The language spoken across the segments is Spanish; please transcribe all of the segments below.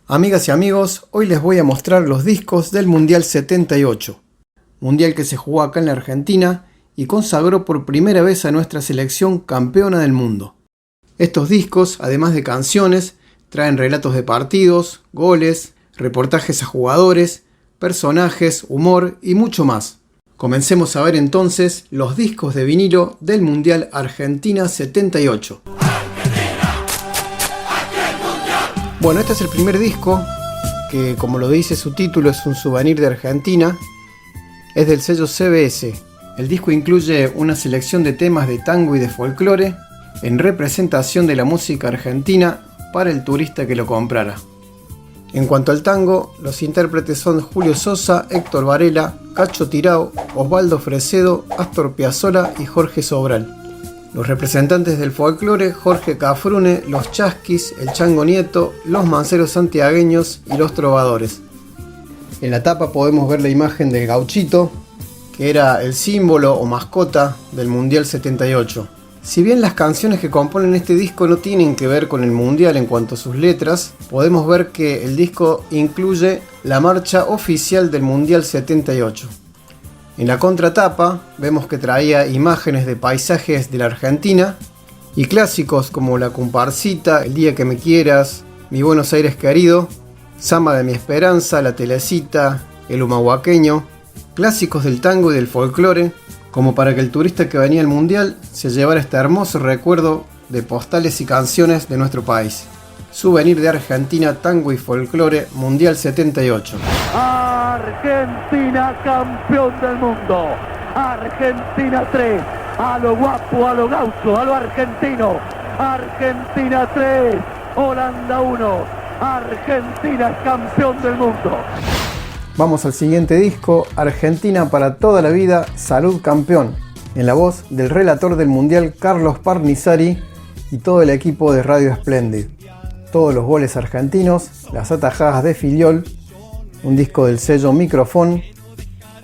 Amigas y amigos, hoy les voy a mostrar los discos del Mundial 78. Mundial que se jugó acá en la Argentina y consagró por primera vez a nuestra selección campeona del mundo. Estos discos, además de canciones, traen relatos de partidos, goles, reportajes a jugadores, personajes, humor y mucho más. Comencemos a ver entonces los discos de vinilo del Mundial Argentina 78. Bueno, este es el primer disco, que como lo dice su título es un souvenir de Argentina. Es del sello CBS. El disco incluye una selección de temas de tango y de folclore en representación de la música argentina para el turista que lo comprara. En cuanto al tango, los intérpretes son Julio Sosa, Héctor Varela, Cacho Tirao, Osvaldo Fresedo, Astor Piazzolla y Jorge Sobral. Los representantes del folclore, Jorge Cafrune, los Chasquis, el Chango Nieto, los Manceros Santiagueños y los Trovadores. En la tapa podemos ver la imagen del gauchito, que era el símbolo o mascota del Mundial 78. Si bien las canciones que componen este disco no tienen que ver con el Mundial en cuanto a sus letras, podemos ver que el disco incluye la marcha oficial del Mundial 78. En la contratapa vemos que traía imágenes de paisajes de la Argentina y clásicos como La Comparsita, El Día que Me Quieras, Mi Buenos Aires Querido, Samba de mi Esperanza, La Telecita, El Humahuaqueño, clásicos del tango y del folclore, como para que el turista que venía al Mundial se llevara este hermoso recuerdo de postales y canciones de nuestro país. Souvenir de Argentina, tango y folclore, Mundial 78. Argentina campeón del mundo. Argentina 3. A lo guapo, a lo gaucho, a lo argentino. Argentina 3. Holanda 1. Argentina es campeón del mundo. Vamos al siguiente disco, Argentina para toda la vida, Salud Campeón, en la voz del relator del Mundial Carlos Parnizari y todo el equipo de Radio Splendid. Todos los goles argentinos, las atajadas de Filiol, un disco del sello Microfón,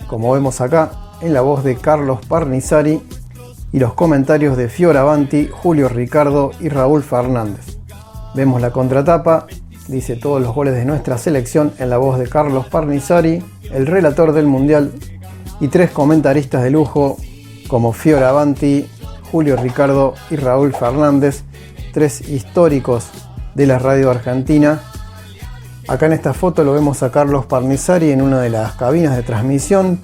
como vemos acá, en la voz de Carlos Parnizari y los comentarios de Fioravanti, Julio Ricardo y Raúl Fernández. Vemos la contratapa, dice todos los goles de nuestra selección en la voz de Carlos Parnizari, el relator del Mundial y tres comentaristas de lujo como Fioravanti, Julio Ricardo y Raúl Fernández, tres históricos de la radio argentina. Acá en esta foto lo vemos a Carlos Parnizari en una de las cabinas de transmisión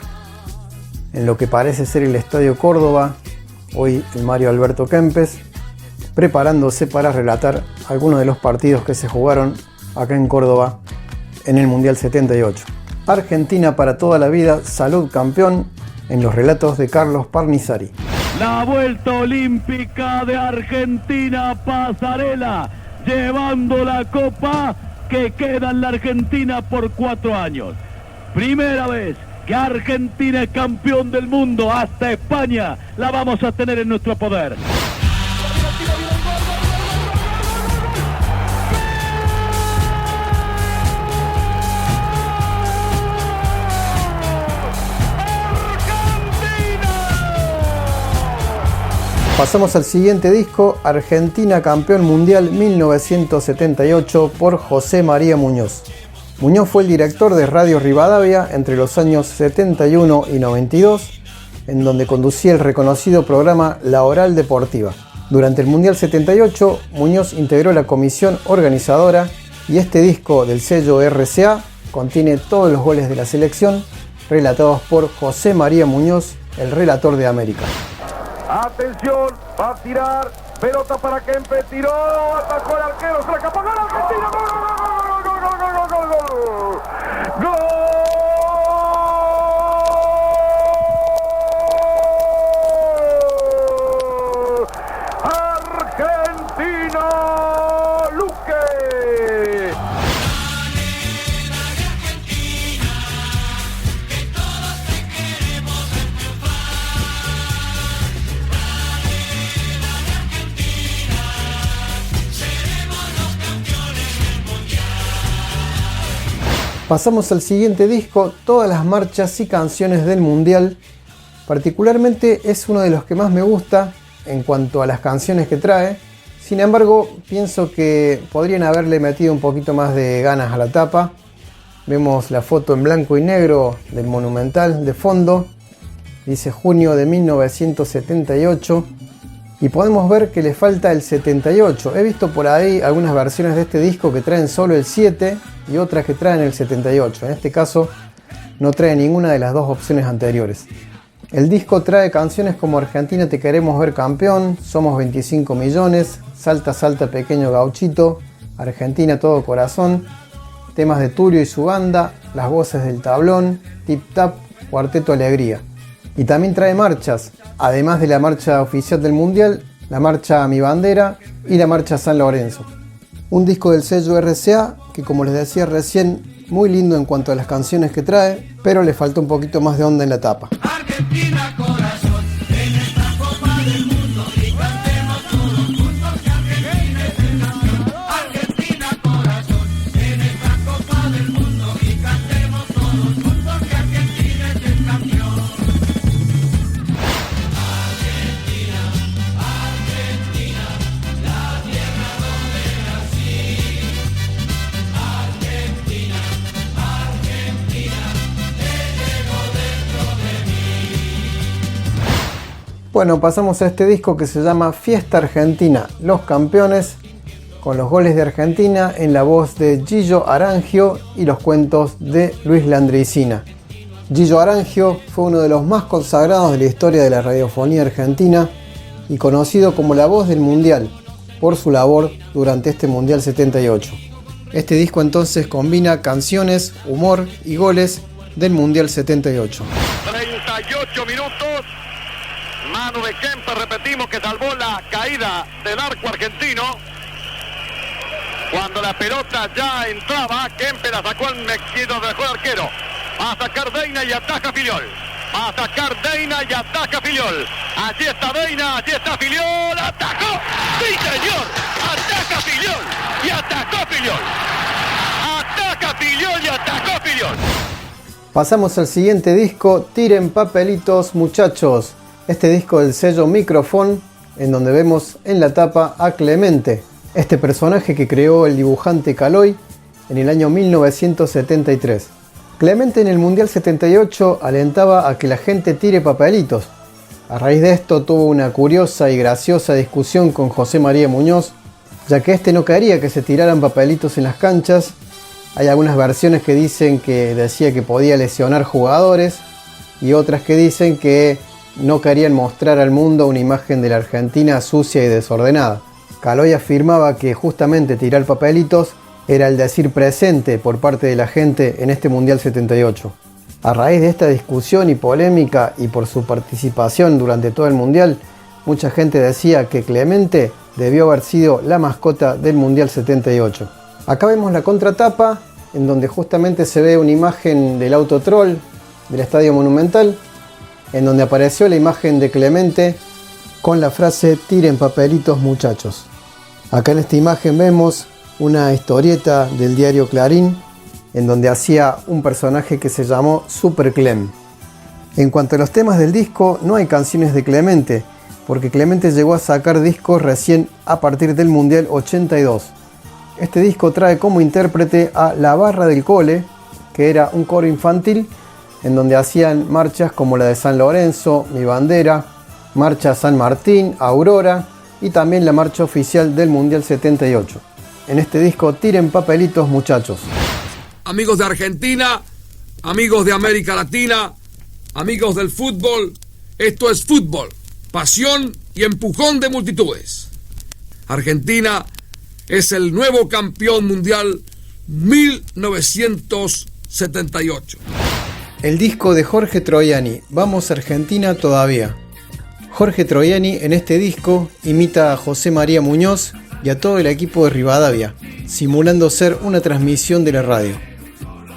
en lo que parece ser el Estadio Córdoba, hoy el Mario Alberto Kempes, preparándose para relatar algunos de los partidos que se jugaron acá en Córdoba en el Mundial 78. Argentina para toda la vida, Salud Campeón, en los relatos de Carlos Parnizari. La vuelta olímpica de Argentina, pasarela, llevando la copa que queda en la Argentina por 4 años. Primera vez que Argentina es campeón del mundo, hasta España la vamos a tener en nuestro poder. Pasamos al siguiente disco, Argentina Campeón Mundial 1978 por José María Muñoz. Muñoz fue el director de Radio Rivadavia entre los años 71 y 92, en donde conducía el reconocido programa La Oral Deportiva. Durante el Mundial 78, Muñoz integró la comisión organizadora y este disco del sello RCA contiene todos los goles de la selección relatados por José María Muñoz, el relator de América. Atención, va a tirar, pelota para Kempes, tiró, atacó el arquero, se la escapó, gol Argentina, gol, gol, gol, gol, gol, gol, gol, gol. Argentina, Luque. Pasamos al siguiente disco, todas las marchas y canciones del Mundial. Particularmente es uno de los que más me gusta en cuanto a las canciones que trae. Sin embargo, pienso que podrían haberle metido un poquito más de ganas a la tapa. Vemos la foto en blanco y negro del Monumental de fondo. Dice junio de 1978. Y podemos ver que le falta el 78. He visto por ahí algunas versiones de este disco que traen solo el 7 y otras que traen el 78. En este caso no trae ninguna de las dos opciones anteriores. El disco trae canciones como Argentina te queremos ver campeón, Somos 25 millones, Salta Salta pequeño gauchito, Argentina todo corazón, temas de Tulio y su banda, Las voces del tablón, Tip Tap, Cuarteto Alegría. Y también trae marchas, además de la marcha oficial del Mundial, la marcha a mi bandera y la marcha a San Lorenzo. Un disco del sello RCA que, como les decía recién, muy lindo en cuanto a las canciones que trae, pero le falta un poquito más de onda en la tapa. Argentina corazón, en esta Copa del Mundo y cantemos todos juntos que Argentina es el campeón. Argentina corazón, en esta Copa del Mundo y cantemos todos juntos que Argentina es el campeón. Argentina, Argentina, la tierra donde nací. Argentina, Argentina, te llevo dentro de mí. Bueno, pasamos a este disco que se llama Fiesta Argentina, Los Campeones, con los goles de Argentina en la voz de Gillo Arangio y los cuentos de Luis Landricina. Gillo Arangio fue uno de los más consagrados de la historia de la radiofonía argentina y conocido como la voz del Mundial por su labor durante este Mundial 78. Este disco entonces combina canciones, humor y goles del Mundial 78. 38 minutos. Mano de Kemper, repetimos, que salvó la caída del arco argentino. Cuando la pelota ya entraba, Kemper la sacó al metido del arquero. Va a sacar Deina y ataca Filiol. Va a sacar Deina y ataca Filiol. Allí está Deina, allí está Filiol. ¡Atacó! ¡Sí, señor! ¡Ataca Filiol! ¡Y atacó Filiol! ¡Ataca Filiol y atacó Filiol! Pasamos al siguiente disco, Tiren papelitos muchachos. Este disco del sello Microfón, en donde vemos en la tapa a Clemente, este personaje que creó el dibujante Caloi en el año 1973. Clemente en el Mundial 78 alentaba a que la gente tire papelitos. A raíz de esto tuvo una curiosa y graciosa discusión con José María Muñoz, ya que este no quería que se tiraran papelitos en las canchas. Hay algunas versiones que dicen que decía que podía lesionar jugadores y otras que dicen que no querían mostrar al mundo una imagen de la Argentina sucia y desordenada. Caloi afirmaba que justamente tirar papelitos era el decir presente por parte de la gente en este Mundial 78. A raíz de esta discusión y polémica y por su participación durante todo el Mundial, mucha gente decía que Clemente debió haber sido la mascota del Mundial 78. Acá vemos la contratapa, en donde justamente se ve una imagen del Autotrol del Estadio Monumental, en donde apareció la imagen de Clemente con la frase "tiren papelitos muchachos". Acá en esta imagen vemos una historieta del diario Clarín, en donde hacía un personaje que se llamó Super Clem. En cuanto a los temas del disco, no hay canciones de Clemente, porque Clemente llegó a sacar discos recién a partir del Mundial 82. Este disco trae como intérprete a La Barra del Cole, que era un coro infantil en donde hacían marchas como la de San Lorenzo, Mi Bandera, Marcha San Martín, Aurora y también la marcha oficial del Mundial 78. En este disco tiren papelitos muchachos. Amigos de Argentina, amigos de América Latina, amigos del fútbol, esto es fútbol, pasión y empujón de multitudes. Argentina es el nuevo campeón mundial 1978. El disco de Jorge Troiani, Vamos Argentina todavía. Jorge Troiani en este disco imita a José María Muñoz y a todo el equipo de Rivadavia, simulando ser una transmisión de la radio.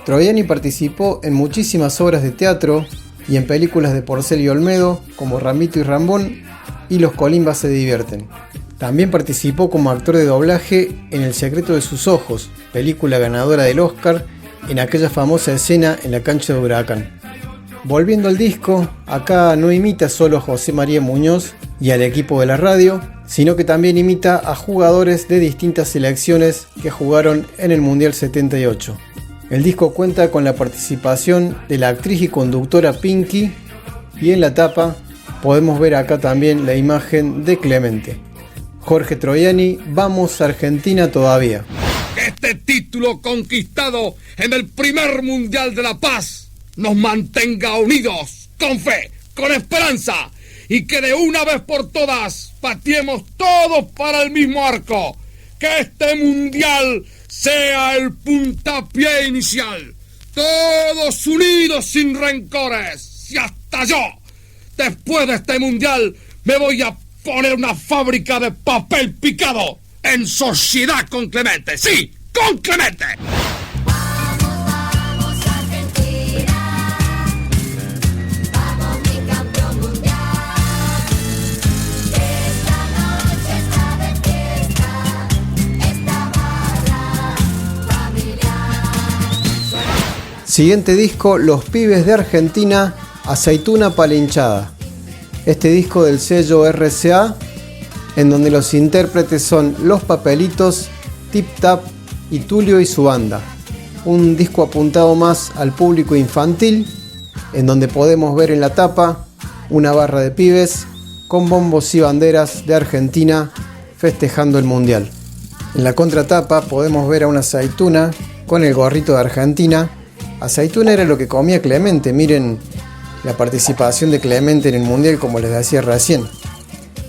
Troiani participó en muchísimas obras de teatro y en películas de Porcel y Olmedo como Rambito y Rambón y Los Colimbas se divierten. También participó como actor de doblaje en El secreto de sus ojos, película ganadora del Oscar, en aquella famosa escena en la cancha de Huracán. Volviendo al disco, acá no imita solo a José María Muñoz y al equipo de la radio, sino que también imita a jugadores de distintas selecciones que jugaron en el Mundial 78. El disco cuenta con la participación de la actriz y conductora Pinky, y en la tapa podemos ver acá también la imagen de Clemente. Jorge Troiani, vamos Argentina todavía. Que este título conquistado en el primer Mundial de la Paz nos mantenga unidos, con fe, con esperanza, y que de una vez por todas pateemos todos para el mismo arco. Que este Mundial sea el puntapié inicial. Todos unidos sin rencores. Y hasta yo, después de este Mundial, me voy a poner una fábrica de papel picado en sociedad con Clemente. ¡Sí, con Clemente! Vamos Argentina, vamos mi campeón mundial. Esta noche está de fiesta, esta barra familiar. Siguiente disco, Los Pibes de Argentina, Aceituna pa' la hinchada. Este disco del sello RCA, en donde los intérpretes son Los Papelitos, Tip Tap y Tulio y su banda. Un disco apuntado más al público infantil, en donde podemos ver en la tapa una barra de pibes con bombos y banderas de Argentina festejando el Mundial. En la contratapa podemos ver a una aceituna con el gorrito de Argentina. Aceituna era lo que comía Clemente, miren la participación de Clemente en el Mundial, como les decía recién.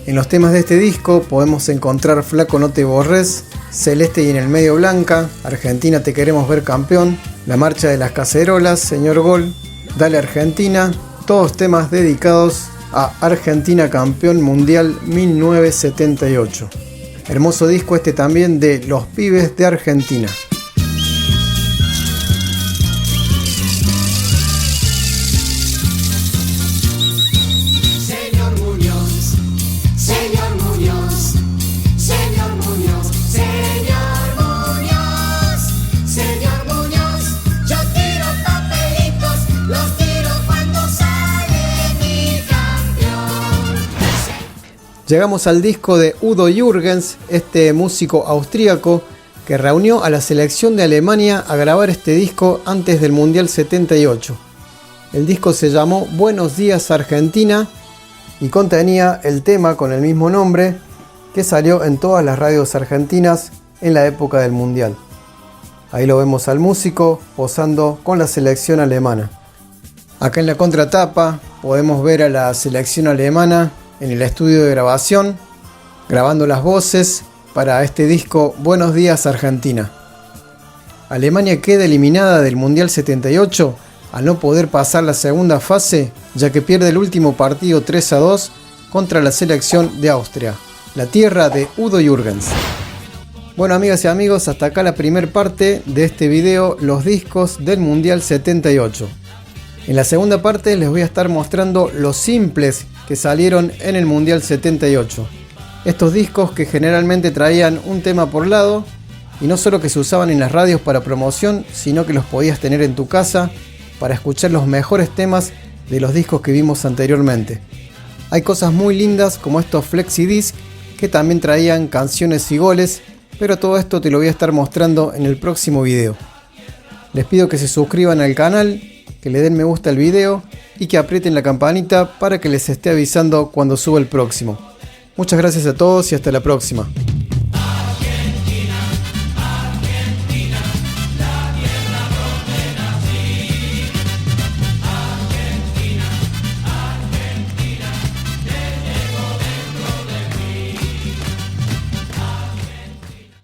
En los temas de este disco podemos encontrar Flaco no te borres, Celeste y en el medio blanca, Argentina te queremos ver campeón, La marcha de las cacerolas, Señor Gol, Dale Argentina, todos temas dedicados a Argentina campeón mundial 1978. Hermoso disco este también de Los Pibes de Argentina. Señor Muñoz, señor Muñoz, señor Muñoz, señor Muñoz, señor Muñoz, yo tiro papelitos, los tiro cuando sale mi campeón. Llegamos al disco de Udo Jürgens, este músico austríaco que reunió a la selección de Alemania a grabar este disco antes del Mundial 78. El disco se llamó Buenos Días Argentina y contenía el tema con el mismo nombre que salió en todas las radios argentinas en la época del Mundial. Ahí lo vemos al músico posando con la selección alemana. Acá en la contratapa podemos ver a la selección alemana en el estudio de grabación, grabando las voces para este disco Buenos Días Argentina. Alemania queda eliminada del Mundial 78 al no poder pasar la segunda fase, ya que pierde el último partido 3-2 contra la selección de Austria, la tierra de Udo Jürgens. Bueno, amigas y amigos, hasta acá la primer parte de este video, los discos del Mundial 78. En la segunda parte les voy a estar mostrando los simples que salieron en el Mundial 78. Estos discos que generalmente traían un tema por lado y no solo que se usaban en las radios para promoción, sino que los podías tener en tu casa para escuchar los mejores temas de los discos que vimos anteriormente. Hay cosas muy lindas como estos Flexi Disc que también traían canciones y goles, pero todo esto te lo voy a estar mostrando en el próximo video. Les pido que se suscriban al canal, que le den me gusta al video y que aprieten la campanita para que les esté avisando cuando suba el próximo. Muchas gracias a todos y hasta la próxima.